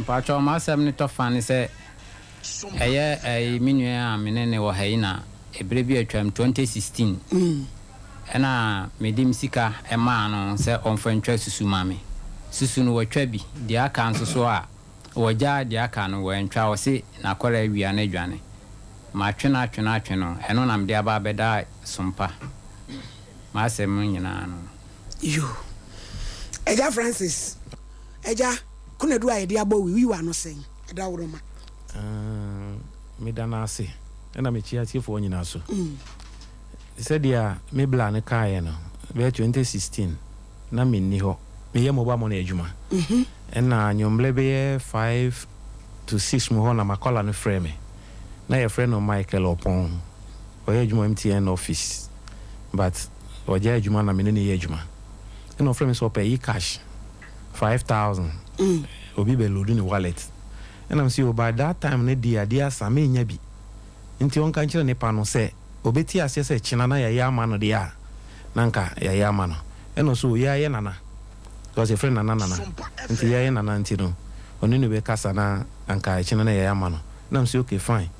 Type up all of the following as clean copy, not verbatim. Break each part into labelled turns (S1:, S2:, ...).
S1: Pacho masem ni to fan say eye minua menene wo haina ebrebi atwam 2016 ena medim sika ema no se onfantwa susu mame susu no watwa bi dia aka nso so a wogya dia aka no wantwa wo se na kwara awia na dwane ma atwe no eno nam dia ba beda SOMPA masem nyina no
S2: yo Eja Francis Eja kuna do ayede abo wi wa no sen eda woroma
S3: me dana ase ena me chia tiefo nyina so said ya me bla ne kae no be 2016 na me ni ho me ye mobile money adwuma ena nyomble be 5 to 6 mo ho na makola no frame na your friend of Michael Opon oye adwuma MTN office but oje adwuma na me ne ye adwuma ena frame so pay cash 5,000 obi be load in wallet and I'm see by that time ne dia same nya bi nti on kan kire ne pa no se obeti ase se china na ya ama no dia nanka ya ama no eno so ya ye nana because a friend nana nti ya ye nana nti no oni ne be kasa na anka china na ya ama no na msi okay fine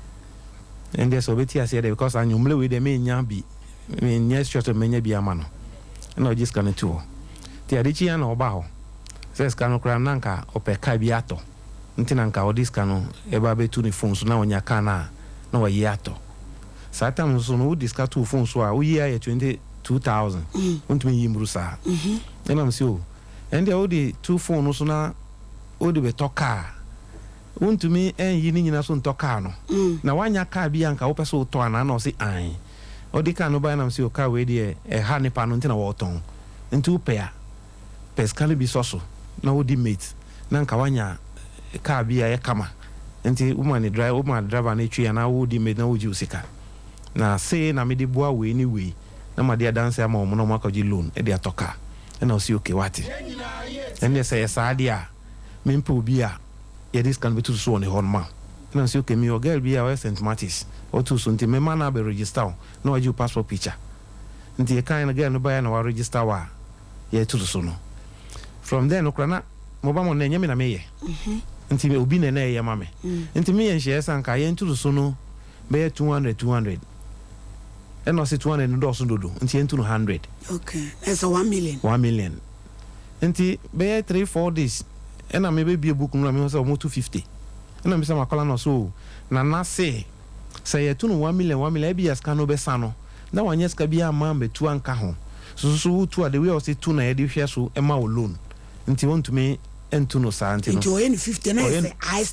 S3: and there's obeti ase there because anyumle we de me nya bi me nya short me nya bi ama no eno just kan to ti adichi ya na oba ho says kanu kra nanka opeka bi ato nti nanka odiska no eba betu ni phone so na onya kana na wa yi ato satam so no diska tu phone so a uyi ya 22,000 untumi yimru sa ena msi o ende odi tu phone so na odi be toka untumi yi ni nyina so ntoka no na wanya ka bi anka wo pese to ana na o si an odi ka no ba na msi o ka we die ha ni pa no nti na wo ton nti upea peskale bi soso na odi mate na nka wanya ka bi ya kama nti woman driver na twi na odi mate na woji usika na say na me di boa we ni we na ma dia dance ama omo na ma ka ji loan e dia toka na o si okay wati ende say sadia me mpa obi a ye dis kan betu so on hon ma na si okay me o girl bi a St. Martis o tu so nti me ma na be register na waji passport picture nti e kan na girl no ba ya na wa register wa ye tu so no from there no krana mo ba mo na nyame na me ye nti obi na na ye ma me nti me ye nhye sanka ye tu so no be 200 and no say 200 no do so dodo nti ye tu 100
S2: okay that's a 1 million nti be 3-4 days and na me be a book no me say almost 250 and na me say makola no so na say ye tu no 1 million e bi yaska no be sano na wanye ska bi ama be tu anka ho so tu the way o say tu na ye de hwe so e ma o loan nti want to me entu no sa nti no nti o ye 50 na say I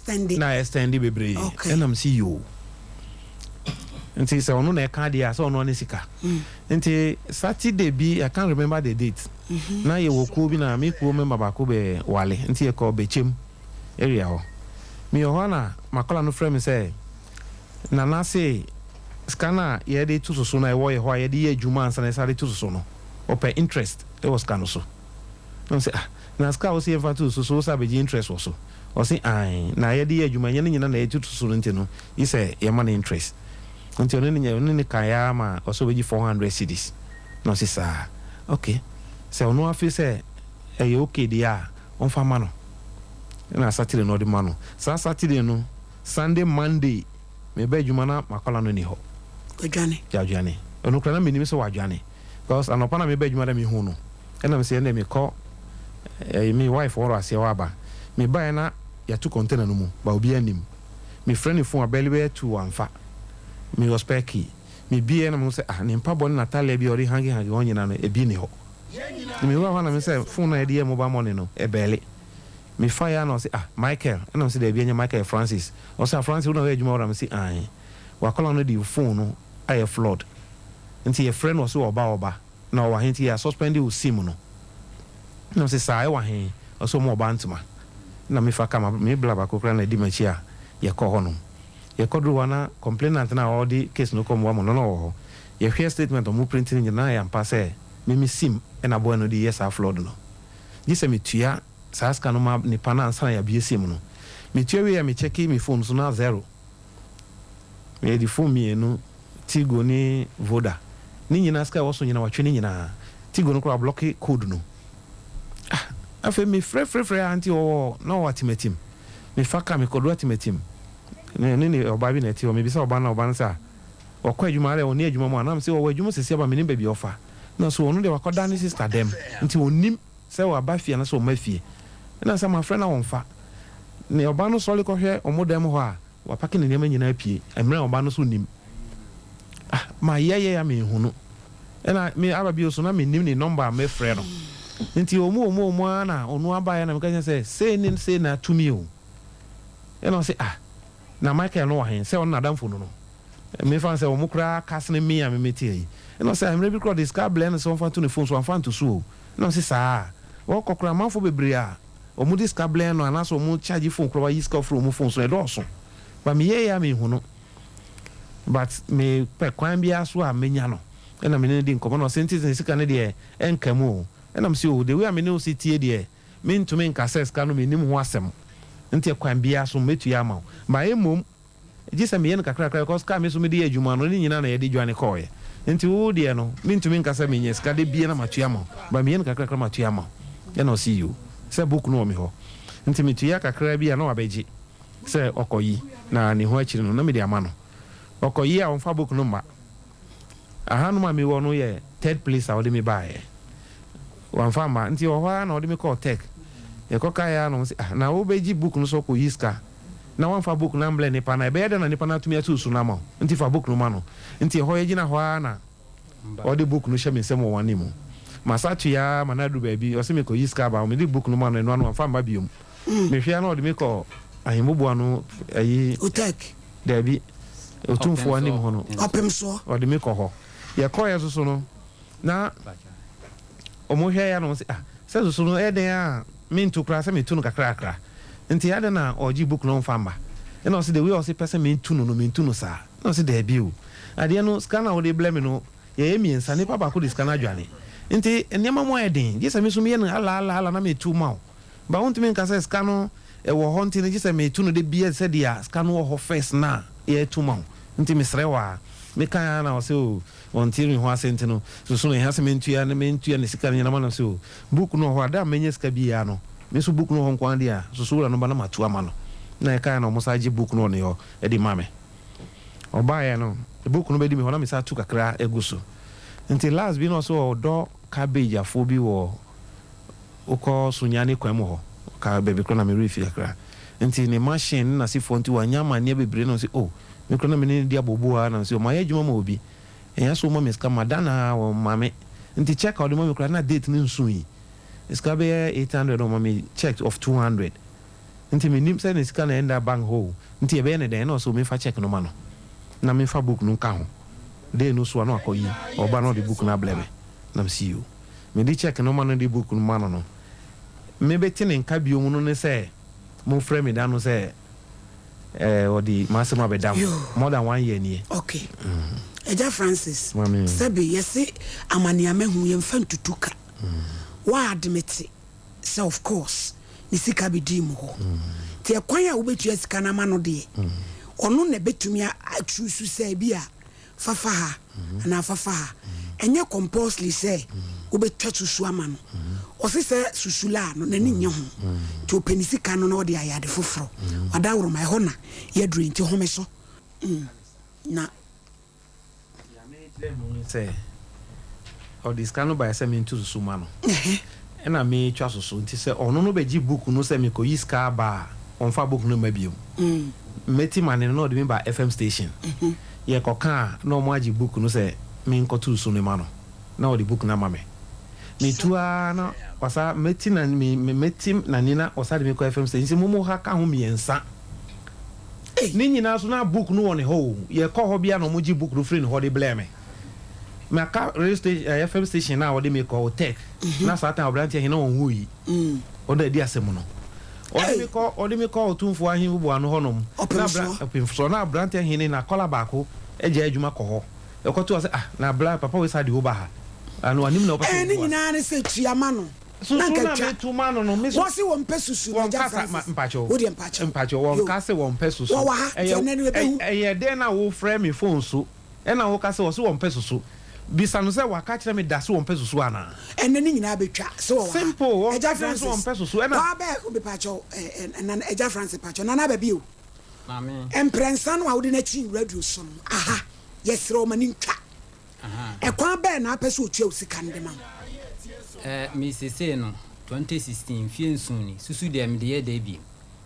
S2: stand
S3: bebre and am see you nti say ono na e ka dia so ono ne sika nti Saturday bi I can't remember the date na ye wo ko bi na me ko member ba ko be wale nti e ko be chem area ho mi ho na makola no frame say na say scanner ye de tu so na e wo ye ho ye de ye adwuma ansa na sare tu so no open interest e was scanner so no say na ska o se fa tu so sa be interest so o say ai na ye de ye adwuma nyina na ye tu so nti no i say ye man interest nti ono ni kaya ma o so be 400 cedis no say sa okay say ono afi say e okay dia on fa ma no na Saturday no de ma no sa Saturday no Sunday Monday me be adwuma na makola no ni ho odwane ono kra na me ni so wadwane because anopa na me be adwuma da me hu no e na me say na me call me wife or asia waba me buy na ya tu container no mu ba obi anim me friend phone abeli be to anfa me was peki me bia na me say ah ne mpa bon Natalia bi ori hangi onyina no e bi ni ho me wa na me say phone na e dey mobile money no e bele me fire na say ah Michael na me say dey bi anya Michael Francis o say Francis una we adwuma ora me say ai wa call no di phone no aye flood nti your friend was oba na wa hinti ya suspend u sim no no say sai wa hen o so mo bantuma na me fa kama me blaba ko kra na di machi a ye ko hono ye ko do wana complainant na all the case no come wa mo no ye hwe statement o mu printing nyina ya mpa say me sim e na boy no di yes a flood no di se me tua sa ska no ma ni pana ansa ya bi sim no me tua we ya me check me phone so na 0 me di phone me no Tigo ni Voda ni nyina ska wo so nyina watwe ni nyina Tigo no ko block code no afa me frɛ anti o na watimatim
S2: me faka me kodwa timetim ne oba bi na ti o me bi se oba na sa okwa adwuma ale oni adwuma mu anam se wo adwuma sese aba me ne baby ofa na so onu de wakoda ne sister dem nti onim se wa ba fie na so ma fie na se ma friend na wonfa ne oba no sole ko hwe omodem ho a wa pake ne nema nyina pie emre oba no so nim ma yeye ya me hunu ena me aba bi so na me nim ne number me frɛ no nti omu ana onu aba ya na me ka say na to me o ena say na Michael no wa hen say on na damfo no me fan say omu kra kasne me ya me metie yi ena say am rebi kro this car blend so fan to ne phone so fan to so ena say saa wo kokra manfo bebre a omu this car blend no ana so omu charge phone kro wa yi ska from omu phone so e do so ba me ye ya me hunu but me pe kwan bia so a menya no ena me ne di nkomo no sentence sika ne de enkamu ena me si o de we a me ne o sitie de me ntumi nka ses ka no me nim ho asem nti kwan bia so metu ya ma ba emom gisa me yen kakra cause ka me so me de adwuma no ni nyina na ye de dwane koye nti wo de no me ntumi nka se me nyes ka de bia na matu ya ma ba me yen kakra matu ya ma ena o see you se book no me ho nti metu ya kakra bia na wabeji se okoyi na ne ho akiri no na me de ama no okoyi a onfa book no ma aha no ma me wo no ye third place a wo de me bae wanfa ma nti o ho na wo de me call tech ye koka ya no na wo beji book no so ko yiska na wanfa book na mble ni pa na be ya na ni pa na tumi atu su na ma nti fa book no ma no nti ho ye gina ho na o de book no hye me nsem wo wani mu masatu ya manadu baby o se me ko yiska ba o me de book no ma no no wanfa ma biom me hwia na o de me ko ahimbo ano ayi
S4: utek
S2: dabi otumfo anim ho no
S4: opem so
S2: o de me ko ho ye ko ye so no na o mo hwia ya no se so no eden a mintu kra se metu no kakra nti ade na oji book no mfamba e no se the way o se person mintu no sa no se dabi o ade no scanner o de blame no ye emiensa ne papa ko de scanner adwane nti enema mo eden je se me so me no ala na metu ma o ba won't me nka se scanner e wo ho nti ne je se metu no de bia se dia scanner wo ho first na ye tu ma nti misrewa me kan na o se o ontiri ho asente no so no ha se mentu ya ne sika ne na se o book no ho ada menye sika bia no me so book no ho nkwan dia so la no ba na matu ama no na e kan na mo sa je book no ne ho e di mame oba ya no the book no be di me ho na me sa tu kakra eguso nti last bi no so do cabbage afo bi wo uko sunyane kwam ho ka bebe kro na me refi kakra nti ne machine na si fonti wa nyama ne bebre no si me kro na me ne dia bobo ha na si o ma ya djuma ma obi enya so mo meska madana wo mame nti check out mo kro na date ni nsu yi iska be 800 o mame check of 200 nti me nim say ne ska na enda bank ho nti e be ne den no so me fa check no ma no na me fa book no ka ho de no so no akoyi oba no de book na bleme na me see you me di check no ma no de book no ma no me beti ne nka bio mu no ne say mo frame me da no say odi masema be dam more than 1 year ni
S4: okay Eja Francis sabi yesi amania mehu ye mfa ntutuka wa admit say of course ni sika bi di mu ho ti ekwan ya wo betu sika na ma no de ono na betumi atrusu say bia fafa ha na fafa ha enye compulsory say wo betwa susu ama no o se say susula no na ni nye ho ti openisika no na wo de ayade foforo wada woro mai ho na ye dru nti ho me so na
S2: say o this can by say me to susu no e na me twa susu nti say ono no beji book no say me ko yiska ba on fa book no mabiom meti mane no de me ba FM station ye koka no mo agi book no say me nko to susu no ma no na o di book na ma me tua na wasa meti na me meti na nina wasa de me ko FM station mo ha ka ho miensa ni nyina so na book no on ho ye ko ho bia no mo gi book no free no ho de blame me aka radio station FM station na o de me ko tech na satan obrantia he na on hu yi o da di asem no o de me ko otumfo ahin bubu ano honom na obrantia he ni na kola baako eje adwuma ko ho e ko to say na bla papa we sa de oba ha anu anim na o papa
S4: ni nyina ne se tuama no
S2: na me tu mano no me
S4: won se won pesusu
S2: na ja mpacho
S4: wo de
S2: mpacho won ka se won pesusu e ye den na wo frame me phone so e na wo ka se wo so won pesusu bisa no say waka kire me da so won pesusu ana
S4: enne ni nyina betwa so
S2: simple eja France won pesusu ena
S4: ba be be pacho na eja France pacho na na ba bi o
S1: mame
S4: emprensa no awde na chi radio so no aha yesro mani ntwa ekwa be na apese otua osika ndema
S1: mi sese no 2016 fie nsuni susu de me de bi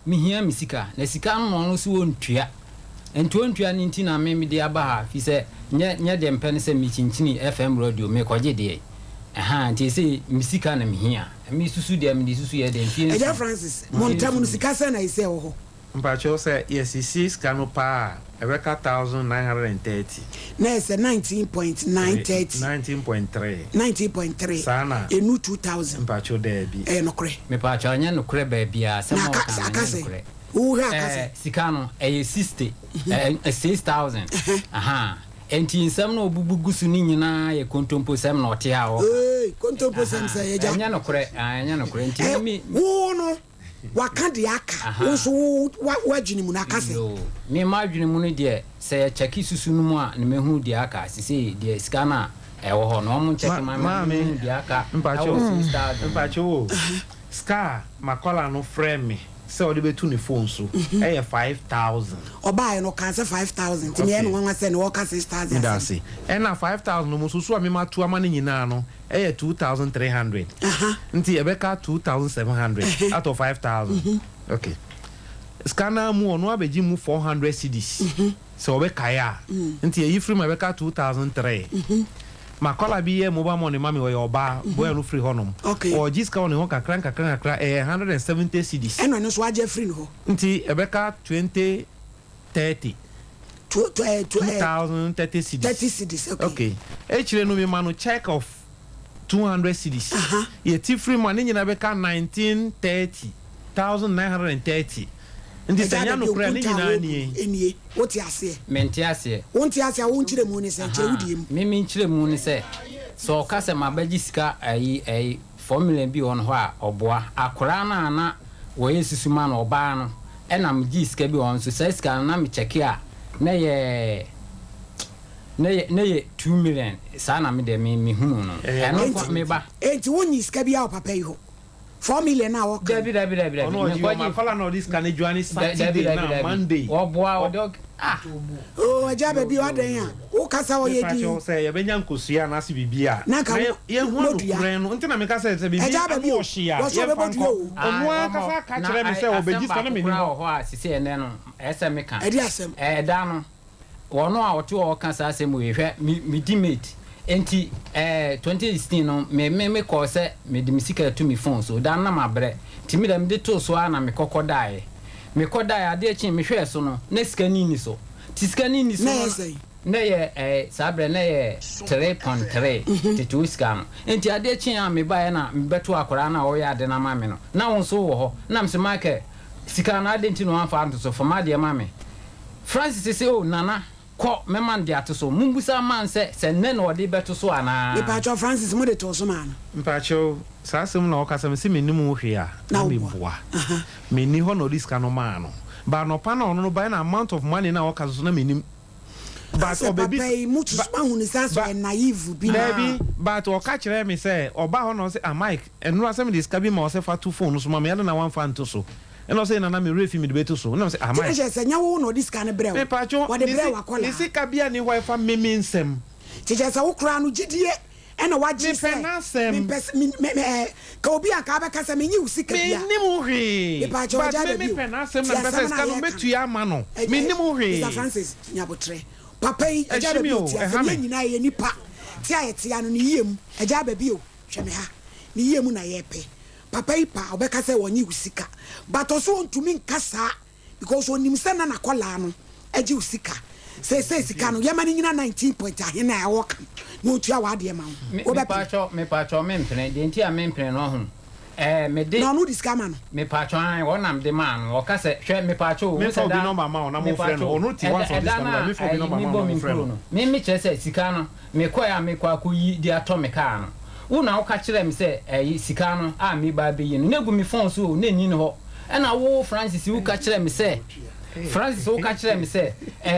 S1: mi hia mi sika na sika no no so wontua entuantua ni ntina me de aba ha fi se nye de mpene se mi chinchini FM radio me koje de nti se mi sika na mi hia mi susu de me de susu ye de fie
S4: eja Francis montamu no sika se na ise wo ho
S2: mpacho say yes 6 kanu pa ebeka 1930
S4: na ise 19.3
S2: sana
S4: enu 2000
S2: mpacho de bi
S4: nokre
S1: me pacho anya nokre ba bia se mo ka nokre
S4: uha akase
S1: sika no 60 6000 aha enti nsam no obubugusu ni nyina ye kontompo sam no te ha wo
S4: kontompo sam se ye ja
S1: anya nokre enti mi
S4: wo no waka de aka wo so wagwini mu na kase
S1: mi ma adwini mu no de se ye cheki susu no mu a ne mehu de aka sisi de sika na wo ho no mo cheki ma me de aka
S2: mpacho ska makola no frame so odi betu ni phone so 5000
S4: oba no kan say 5000 ti me no wan say no work 6000
S2: ndase na 5000 no mususu amema tu ama ni nyina no 2300 nti ebeka 2700 out of 5000 okay scanner mu ono abeji mu 400 cedis so obeka ya nti e free ma ebeka 2003 makola bi ye mobile money mami we oba boy no free honum o jiska woni ho kakran 170 cedis
S4: eno no so age free no
S2: nti ebeka 2030 2030 cedis
S4: 30 cedis
S2: okay echire no mi manu check of 200 cedis ye ti free money nyina beka 1930 ndi sanya no kura ni nyina
S4: enie woti ase
S1: menti ase
S4: wonti ase won kire mu ni se kire wudiem
S1: mimi kire mu ni se so ka se mabaji sika ayi formula bi on ho a oboa akora na wo yesusuma na oba no ena mji sika bi on so sika na me check a na ye 2 million sa na me de me hunu no eno ko me ba
S4: enti wonyi sika bi a papa yi ho 4 million na wo ka
S1: David
S2: ono ji ma fala no this can join Saturday na Monday
S1: oboa odog
S4: aja baby wadan ya wo kasa wo ye di
S2: pacho say ye benya nkosia na se bibia ye hu no no nti na me kasa se bibia
S4: aja baby
S2: wo hia ye fanko onu akasa ka kire me se obeji sana me ni
S1: ho a sisi ene no ese me ka
S4: edi asem
S1: da no wono a wote wo kasa asem we hwe me dimate enti 2016 no me ko se me di misika to me phone so dan na mabre timi da me de to so na me kokodai ade echi me hwe so no na scanning so ti scanning so na ye sabre na ye 3.3 ti tu scan enti ade echi a me ba na me beto akora na wo ya ade na ma me no na won so wo ho na me se market sika na ade enti no anfa anto so fama de ma me Francis say oh nana ko meman de ato so mumbusa man se ne no de beto so ana
S4: me pacho Francis mo de to so man
S2: mpacho sasem na okasa me se menim wo hwe a na me boa me ni ho no risk no man no ba no pa na ono no buy na amount of money na okasa so na menim but
S4: obaby mutu so hu ni saso naive bi na
S2: baby but o ka kire me say oba ho no say Mike enu asem dis ka bi ma o say fa two phone so ma me na wan fa nto so eno say na na me refi me de beto so na say Mike
S4: je say nyawo no dis ka ne brew
S2: me pacho
S4: wo de brew akola
S2: isi ka bia ni wa fa meme nsem
S4: je say wo kura no gidie ena waji say me ka obi aka ba ka say me nyi usika bia
S2: me nim hwe
S4: me pacho ja de
S2: me penasem na pesa ska no betu ya ma no me nim hwe
S4: Mr. Francis nyabotre papa yi eja be bi ti nyina ye nipa ti ayete ya no ni yiem eja ba bi o hwe me ha ni yiem na ye pe papa yi pa obeka say wonyi usika but also ntumi nkasa because onim se na nakola no eji usika say sika no ye mani nyina 19 point ahena ya woka no tua wa de ma wo
S1: me pacho me mpene de nti a me mpene no ho me de
S4: no disca man
S1: me pacho an wonam de man o ka se hwe me pacho
S2: me for bi number ma na mo friend onu ti one for this time me for bi number ma mo friend
S1: me che se sika no me kwa ya me kwa kuyi di ato me ka no una o ka kire me se sika no a me ba be yin na gu me phone so na ni ho na wo Francis wo ka kire me se Francis wo ka kire me se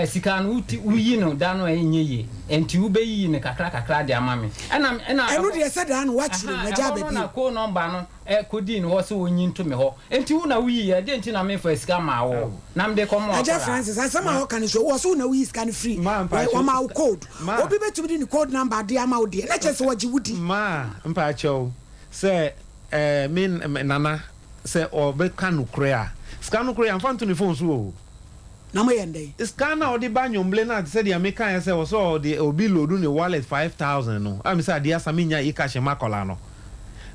S1: sika no uyi no da no enye ye enti wo be yi ne kakra de amame
S4: eno de se da no wachi na ja ba bi
S1: na ko number no kodi no ho se wonyi ntome ho enti wo na wuyi ye de enti na me fa sika ma wo na mde komo
S4: aja Francis asama ho kan so wo so na wuyi sika no free wa ma wo code obi betumi di ni code number de ama wo de na che se waji wudi
S2: ma mpa acho se min nana se obe kanu krea scan krea mfa nto ne phone so o
S4: na mo yende
S2: scan na odi ba nyomble na se dia meka ya se wo so de obi loadu ne wallet 5000 no am se adia saminya yi ka she makola no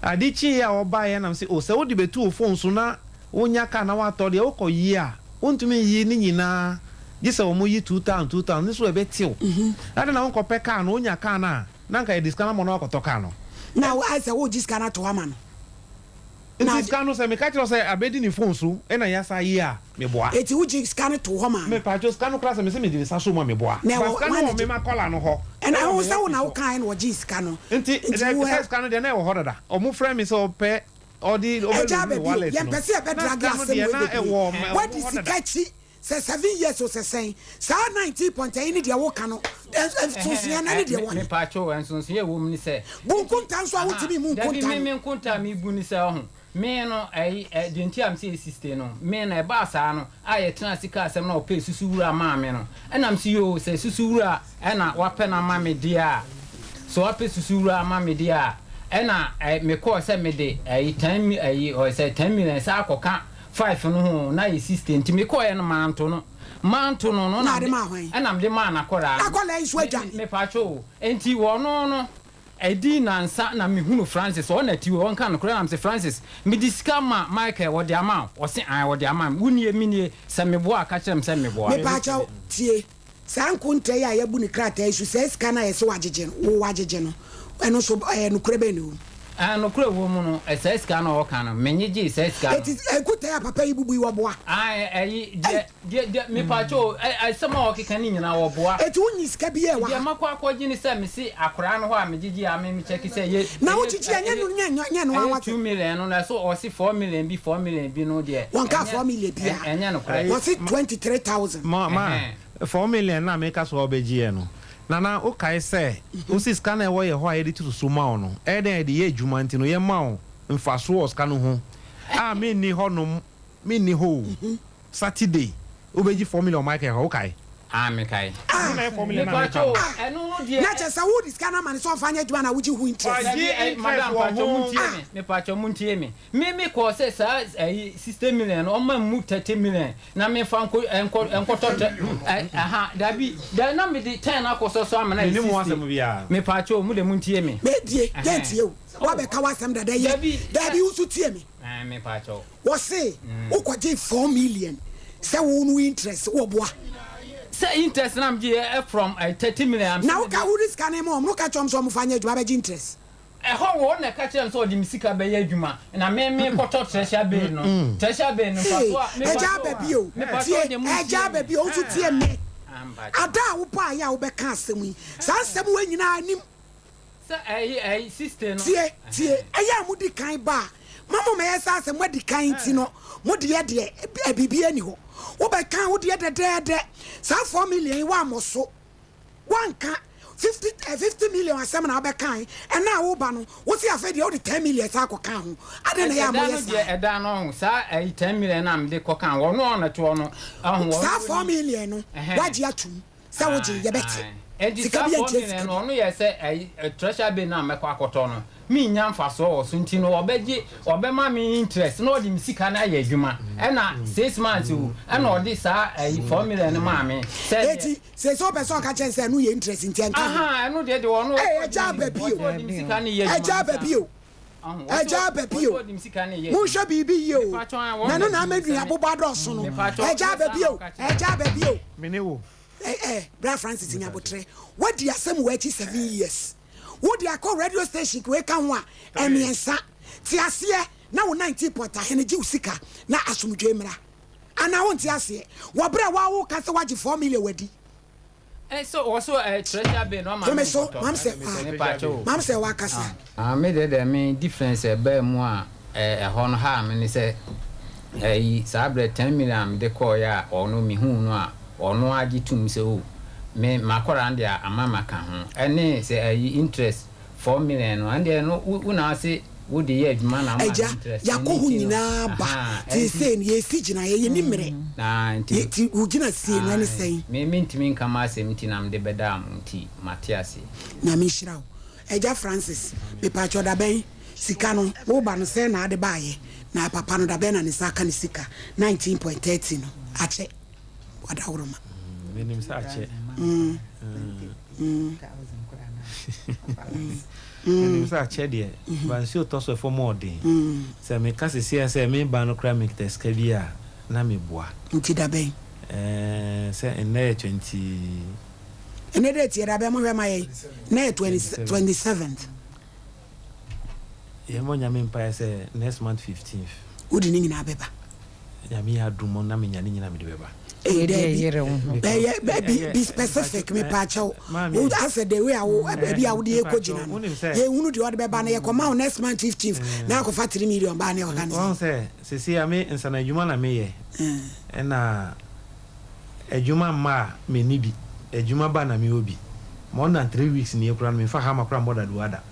S2: adi chi ya oba ya na se o se odi betu o phone so na wonya ka na wa to de o koyi a wontumi yi ni nyina gise o mo yi 2000 ni so e betiu ade na won ko peka na onya ka na nka e discount mo na ko ka no
S4: na I say wo discount to ama no
S2: na scan se me ka tiro se abedi ni phone so e na ya sa yi a me boa
S4: eti uji scan to ho ma
S2: me pa jo scan class me se me di sa so ma me boa ba scan no me ma kola no ho
S4: and I was say na wo kan no ji scan no
S2: enti the scan de na e wo ho dada o mu frame me so pe odi obelu wallet
S4: no pese e be drag asem what is sikachi say 7 years or say sa 90.8 ni de wo kan no so sia na ni de wo
S1: me pa cho enso sia wo mu ni se
S4: bunkunta nso a wotimi mu kunta
S1: me kunta mi bu ni se ho me no de nti am se sister no me na e ba sa no aye tena sika asem na o pe susuwura ma me no enam si yo se susuwura na wa pe na ma me dia so wa pe susuwura ma me dia na me ko se me de 10 o se 10 million sa akoka 5 no ho na ye sister nti me ko ye no manto no na enam de ma na kora
S4: isu ajan
S1: me pa cho enti wo no edi na nsa na me hunu Francis o na ti won kan kora am se Francis me disika ma Michael wo de ama o se an wo de ama wunie minie se me bo aka kyerem se me bo
S4: me pa cha tie san kunta ya ya bu ni krata isu se sika na ye se wagege no wo wagege no eno so no kure be ni
S1: no kure wo mu no sika na o kan no menye ji sika
S4: eti ekuta ya papa yi bubu wo boa
S1: de me pa cho sama o keka ni nyina wo boa
S4: eti unyi sika bi e wa
S1: de makwa akwaji ni se me si akora no ho a megigi a me check se ye
S4: na wo chichi anya no nya no wa
S1: 2 million no na so o si 4 million bi no de
S4: won ka 4 million bia
S1: anya no kure
S4: wo si 23000
S2: ma 4 million na me ka so obeji e no nana o kai se o si scan e wo ye ho a ye di to so ma no e den e di ye adwuma nti no ye ma o mfaso o scan ho a me ni ho no me ni ho Saturday obeji 4 million Michael ho kai
S1: me kai
S2: na 4 million na
S1: eno die
S4: na che sa wo di scan man so fanya adwuma na wuji hu interest
S1: madam pacho muntie me pacho muntie me ko se sa 60 million o ma mu 30 million na me fa enko tote dabi da na me di 10 akoso so amana
S2: ni mu asem bia
S1: me pacho mu de muntie me
S4: die gentie wa be ka wasem da ye dabi usu tie
S1: me pacho
S4: wo se ukoje 4 million se wo no interest wo boa
S1: say interest na mji from 30 million
S4: now ka who risk kan mo no ka chom so mo fanya adwuma be interest
S1: ho wo na ka chem so di misika be ya adwuma na me koto treasure bay no faso
S4: eja babio eja babio so tie me ada wo pa ya wo be ka asem yi sa asem wo nyina anim
S1: say sister no
S4: tie eya mu di kan ba mama me yesa asem mo di kan ti no mo de ye de bibia ani ho wo be kan wo de de sa 4 million wa moso wanka 50 million asem na be kan e na wo ba no wo si afa de wo de 10 million sa ko kan ho ade na ya mo yesa
S1: eda no sa 10 million na me de ko kan wo no na to no
S4: sa 4 million no waji atum sa wo je ye beti
S1: sika bi en no no ye se treasure bay na me ko akoto no mi nya mfaso o so nti no obema mi interest no di misika na ya adwuma e na 6 months o e na odi sa 4 million ma me
S4: se so person ka chen se no ye interest nti en ka
S1: no de wono
S4: eja babio eja babio eja babio mu sha bibi yo na no na medun aboba do so no eja babio
S2: menewo
S4: bra Francis Nyabotre what di asem wa chi 7 years wo di akọ radio station we kan ho a emiensa ti ase na wo 90 porta heneji usika na asomdwe mra ana wo ti ase wo bra wo ka se waji 4 million wadi
S1: so also treasure bay no
S4: mam se wa kasa
S1: me de me difference ba mu a ho no ha me ni se sabre 10 million de ko ya ono mi hu no a ono agi tum se o me makora ande amama ka ho ene se interest 4 million no ande no una se wo de ye adwuma na ma interest
S4: yakohu nyina ba ti se ye sigina ye ni mere
S1: na nti
S4: wo gina se no ne sei
S1: me ntimi nka ma se mti na mde beda am nti matiase
S4: na me shirawo eja Francis me pa choda ben sika no wo ba no se na ade baaye na papa no da ben na ne saka ne sika 19.30 no ache wada woroma
S3: me nim sa ache nim sa ache de ban si otoso for more den se me ka se me ba no kra make test ka bia na me boa
S4: nti da ben
S3: se ene 20
S4: ene de ti da ben mo hwe maye na 27th
S3: ye mo nyame mpa se next month 15th
S4: udi ni nyina beba
S3: nyame ya dumo na me nyane nyina me de beba
S4: be specific me pacho who answer the way baby I would go jina ye hunu de odbe ba na ye koma next month 15th na ko fa 3 million ba na organize
S3: won say see ame nsana adwuma na me ye na adwuma ma me ni bi adwuma ba na me obi more than 3 weeks ni ekura me fa ha makura more than ada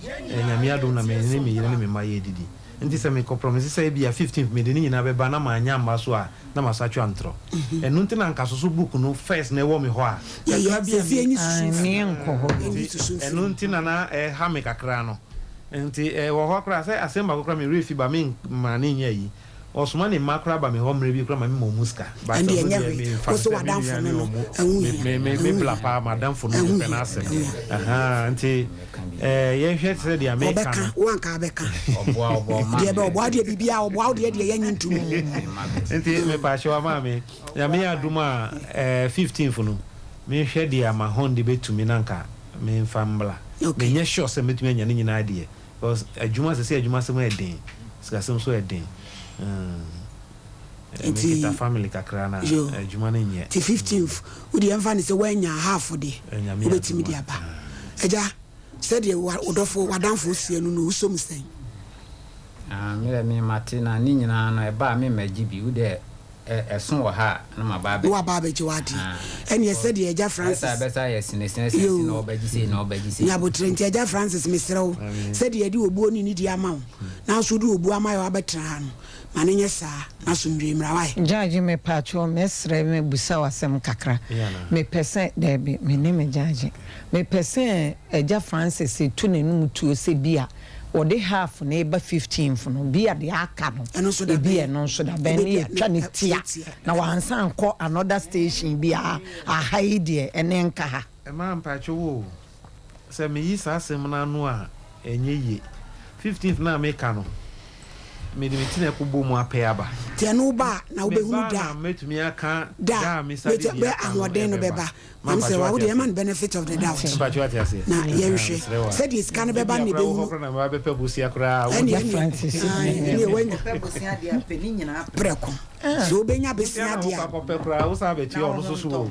S3: nyame adom na me ni me yire ni me ma ye didi nti se me ko promise say bia 15th me de ni nyina be ba na ma anya mba so a na ma sa twa ntro enu nti na nka so book no first na wo me ho a
S4: ya bia ni
S5: me enko ho
S3: enu nti na ha me kakra no nti wo ho kra say asemba ko kra me refi ba me ma ni nya yi osuma ni makra ba me ho mre bi kra ma me mo muska ba so
S4: me so wadan fo no
S3: me bla pa madam fo no pe na asem nti ye hwet se dia me kan
S4: wo anka beka
S1: obo
S4: dia be obo dia bibia obo dia ye nyintum
S3: nti me pa hwa ma me ya me aduma 15th no me hwe dia ma honde betumi nanka me mfambla me nye sure se metumi anya ni nyina ade because aduma se aduma se mo eden sikasem so eden
S4: Enti
S3: family kakra na adwuma na nye
S4: ti 15th udi emfa ni se wanya half de obetimi dia ba eja said ye odofo wadanfo sienu no usom sen
S1: me matina ni nyina no e ba me magibi ude eson wo ha na ma ba be
S4: wa ba be jiwadi ene ye said ye eja Francis
S1: besa yes ne no obagisi
S4: ya botrenti eja Francis misrew said ye di obuo ni di ama na so di obuo ama yo abetra ha no mane nye sa na so ndwe mrawai
S5: judge me pacho mesre me busa wasem kakra me pese debi me ne me judge me pese eja Francis tu ne num tuo se bia o de half na eba 15th no bia de aka no e bia no so da ben e twa ne tia na wansa anko another station bia a haide ene nka ha
S3: e ma pacho wo se me yi sa asem na no a enye ye 15th na me ka no me de metina ko bomu apeba
S4: te no ba na obehunu da
S3: metumi aka da me sa
S4: de be ahoden no beba man say wa would man benefit of the doubt na ye hwe Cedis kan beba ne behunu
S3: na ba be pebusia kra
S5: wo Francis
S4: ne wanya
S6: pebusia dia peni nyina
S4: preko so benya besia dia
S3: ko pe kra wo sa be ti ono so so